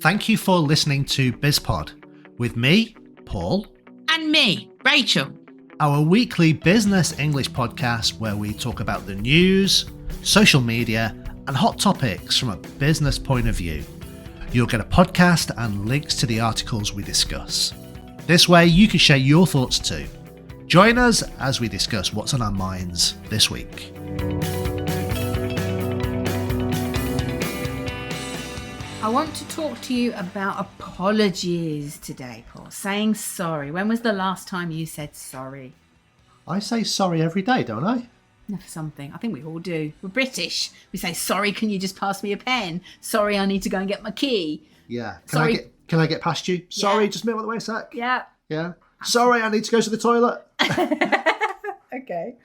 Thank you for listening to BizPod with me, Paul. And me, Rachel. Our weekly business English podcast where we talk about the news, social media, and hot topics from a business point of view. You'll get a podcast and links to the articles we discuss. This way you can share your thoughts too. Join us as we discuss what's on our minds this week. I want to talk to you about apologies today, Paul. Saying sorry. When was the last time you said sorry? I say sorry every day, don't I? For something. I think we all do. We're British. We say, sorry, can you just pass me a pen? Sorry, I need to go and get my key. Yeah. Sorry. Can I get past you? Sorry, just move out of the way a sec. Yeah. Yeah. Sorry, I need to go to the toilet. Okay.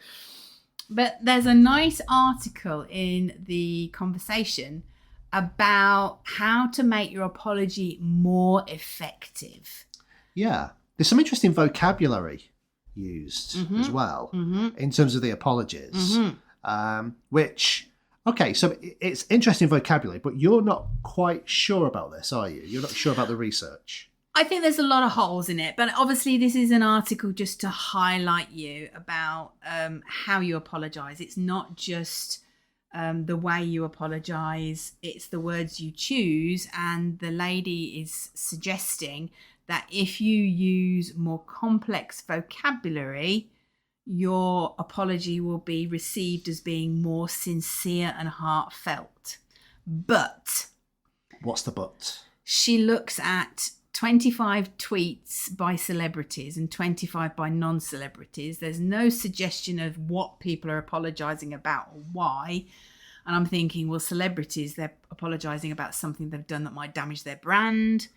But there's a nice article in the conversation about how to make your apology more effective. Yeah. There's some interesting vocabulary used as well in terms of the apologies, which, okay, so it's interesting vocabulary, but you're not quite sure about this, are you? You're not sure about the research. I think there's a lot of holes in it, but obviously this is an article just to highlight you about how you apologise. It's not just the way you apologise, it's the words you choose. And the lady is suggesting that if you use more complex vocabulary, your apology will be received as being more sincere and heartfelt. But... What's the but? She looks at 25 tweets by celebrities and 25 by non-celebrities. There's no suggestion of what people are apologising about or why. And I'm thinking, well, celebrities, they're apologising about something they've done that might damage their brand.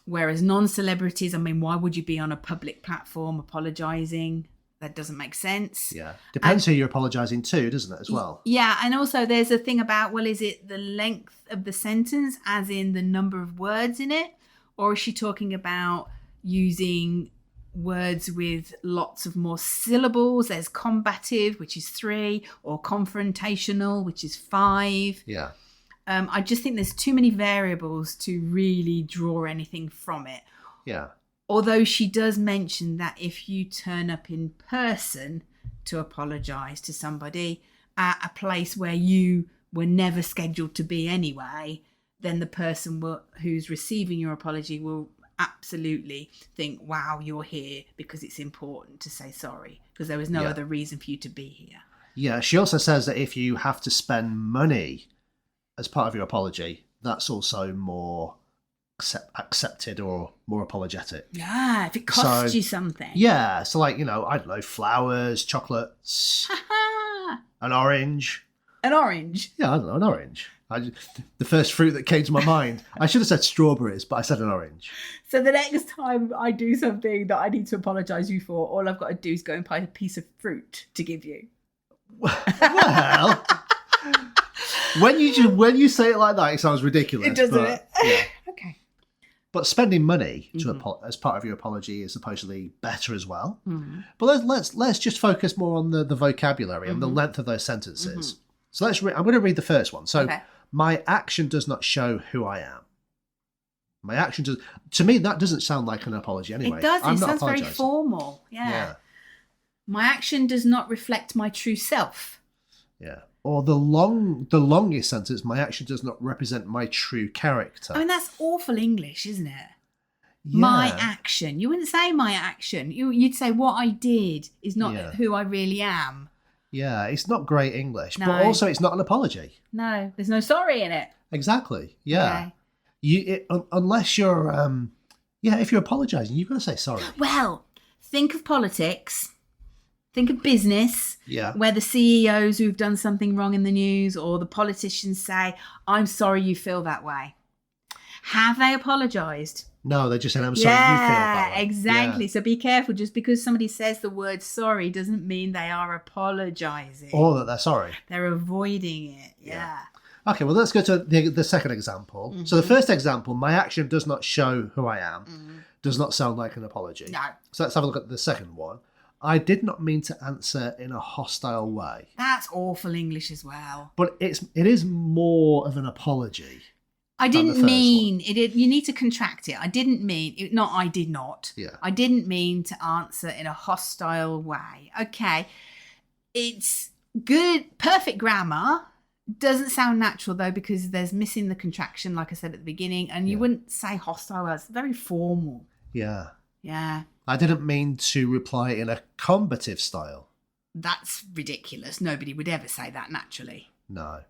Whereas non-celebrities, I mean, why would you be on a public platform apologising? That doesn't make sense. Yeah. Depends who you're apologising to, doesn't it, as well? Yeah. And also there's a thing about, well, is it the length of the sentence, as in the number of words in it? Or is she talking about using words with lots of more syllables? There's combative, which is 3, or confrontational, which is 5. Yeah. I just think there's too many variables to really draw anything from it. Yeah. Although she does mention that if you turn up in person to apologise to somebody at a place where you were never scheduled to be anyway, then the person who's receiving your apology will absolutely think, wow, you're here because it's important to say sorry, because there was no other reason for you to be here. Yeah, she also says that if you have to spend money as part of your apology, that's also more accepted or more apologetic. Yeah, if it costs you something. Yeah, so like, I don't know, flowers, chocolates, an orange. An orange? Yeah, I don't know, an orange. The first fruit that came to my mind. I should have said strawberries, but I said an orange. So the next time I do something that I need to apologise you for, all I've got to do is go and buy a piece of fruit to give you. Well, when you say it like that, it sounds ridiculous. It doesn't it? Yeah. Okay. But spending money as part of your apology is supposedly better as well. Mm-hmm. But let's just focus more on the vocabulary and the length of those sentences. So I'm going to read the first one. So, my action does not show who I am. My action does. To me, that doesn't sound like an apology anyway. It does. It sounds very formal. Yeah. My action does not reflect my true self. Yeah. Or the longest sentence, my action does not represent my true character. I mean, that's awful English, isn't it? Yeah. My action. You wouldn't say my action. You'd say what I did is not who I really am. Yeah, it's not great English, no. But also it's not an apology. No, there's no sorry in it. Exactly. Yeah. Okay. Unless you're, if you're apologising, you've got to say sorry. Well, think of politics. Think of business, where the CEOs who've done something wrong in the news, or the politicians say, I'm sorry you feel that way. Have they apologised? No, they just said, I'm sorry you feel that way. Exactly. Yeah. So be careful. Just because somebody says the word sorry doesn't mean they are apologising. Or that they're sorry. They're avoiding it. Yeah. Okay, well, let's go to the second example. Mm-hmm. So the first example, my action does not show who I am, does not sound like an apology. No. So let's have a look at the second one. I did not mean to answer in a hostile way. That's awful English as well. But it is more of an apology. I the didn't first mean it. You need to contract it. I didn't mean it. Not I did not. Yeah. I didn't mean to answer in a hostile way. Okay, it's good, perfect grammar. Doesn't sound natural though because there's missing the contraction, like I said at the beginning, and you wouldn't say hostile. It's very formal. Yeah. Yeah. I didn't mean to reply in a combative style. That's ridiculous. Nobody would ever say that naturally. No.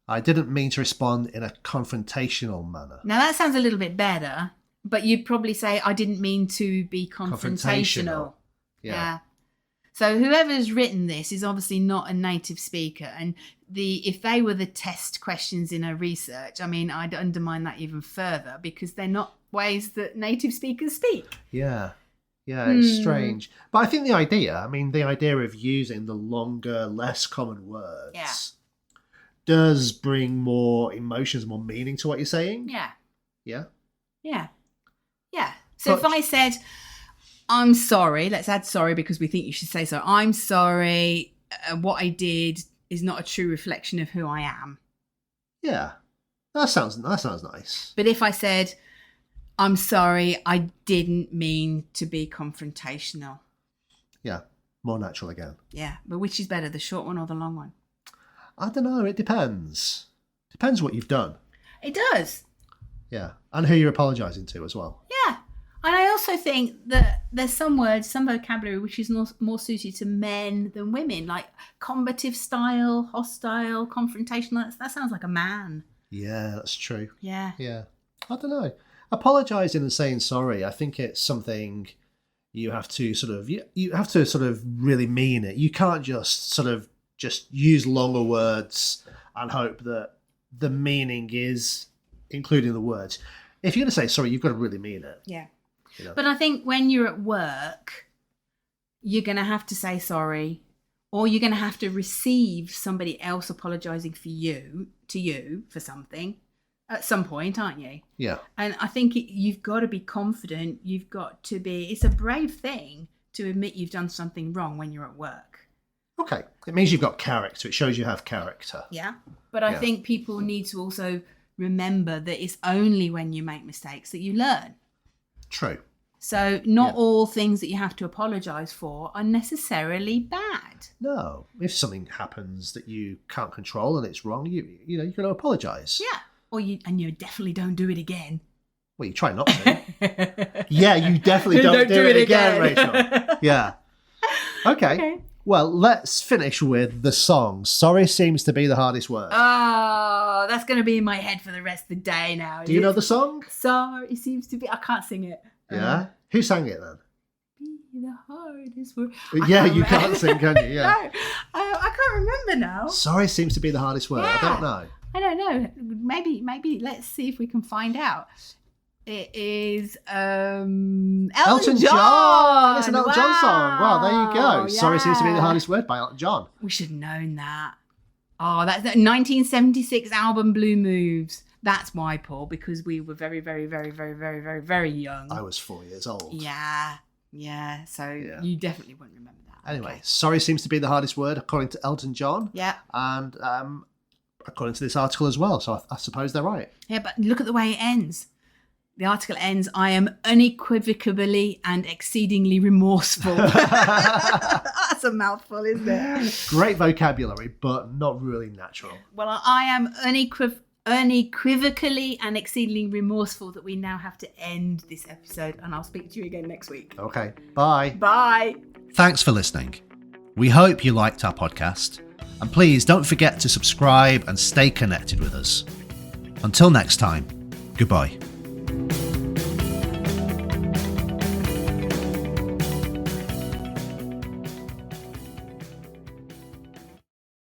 I didn't mean to respond in a confrontational manner. Now that sounds a little bit better, but you'd probably say, I didn't mean to be confrontational. Yeah. So whoever's written this is obviously not a native speaker. And if they were the test questions in a research, I mean, I'd undermine that even further because they're not ways that native speakers speak. Yeah. Yeah, it's strange. But I think the idea of using the longer, less common words does bring more emotions, more meaning to what you're saying. Yeah. Yeah? Yeah. Yeah. So if I said, I'm sorry, let's add sorry because we think you should say so. I'm sorry, what I did is not a true reflection of who I am. Yeah. That sounds nice. But if I said, I'm sorry, I didn't mean to be confrontational. Yeah. More natural again. Yeah. But which is better, the short one or the long one? I don't know. It depends. Depends what you've done. It does. Yeah. And who you're apologising to as well. Yeah. And I also think that there's some words, some vocabulary, which is more suited to men than women, like combative style, hostile, confrontational. That sounds like a man. Yeah, that's true. Yeah. Yeah. I don't know. Apologising and saying sorry, I think it's something you have to sort of really mean it. You can't just use longer words and hope that the meaning is including the words. If you're going to say sorry, you've got to really mean it. Yeah. You know? But I think when you're at work, you're going to have to say sorry, or you're going to have to receive somebody else apologising to you for something at some point, aren't you? Yeah. And I think you've got to be confident. It's a brave thing to admit you've done something wrong when you're at work. Okay. It means you've got character. It shows you have character. Yeah. But I think people need to also remember that it's only when you make mistakes that you learn. True. So not all things that you have to apologise for are necessarily bad. No. If something happens that you can't control and it's wrong, you've got to apologise. Yeah. And you definitely don't do it again. Well, you try not to. Yeah, you definitely don't do it again, Rachel. Yeah. Okay. Well, let's finish with the song. Sorry seems to be the hardest word. Oh, that's going to be in my head for the rest of the day now. Do you know the song? Sorry seems to be... I can't sing it. Yeah? Who sang it then? Be the hardest word. Yeah, you can't sing, can you? Yeah. No, I can't remember now. Sorry seems to be the hardest word. Yeah. I don't know. Maybe let's see if we can find out. It is Elton John. It's an Elton John song. Wow, there you go. Yeah. Sorry seems to be the hardest word by Elton John. We should have known that. Oh, that's the 1976 album Blue Moves. That's why, Paul, because we were very, very, very, very, very, very, very young. I was 4 years old. Yeah. So you definitely wouldn't remember that. Anyway, sorry seems to be the hardest word according to Elton John. Yeah. And according to this article as well. So I suppose they're right. Yeah, but look at the way it ends. The article ends, I am unequivocally and exceedingly remorseful. That's a mouthful, isn't it? Great vocabulary, but not really natural. Well, I am unequivocally and exceedingly remorseful that we now have to end this episode, and I'll speak to you again next week. Okay, bye. Bye. Thanks for listening. We hope you liked our podcast, and please don't forget to subscribe and stay connected with us. Until next time, goodbye.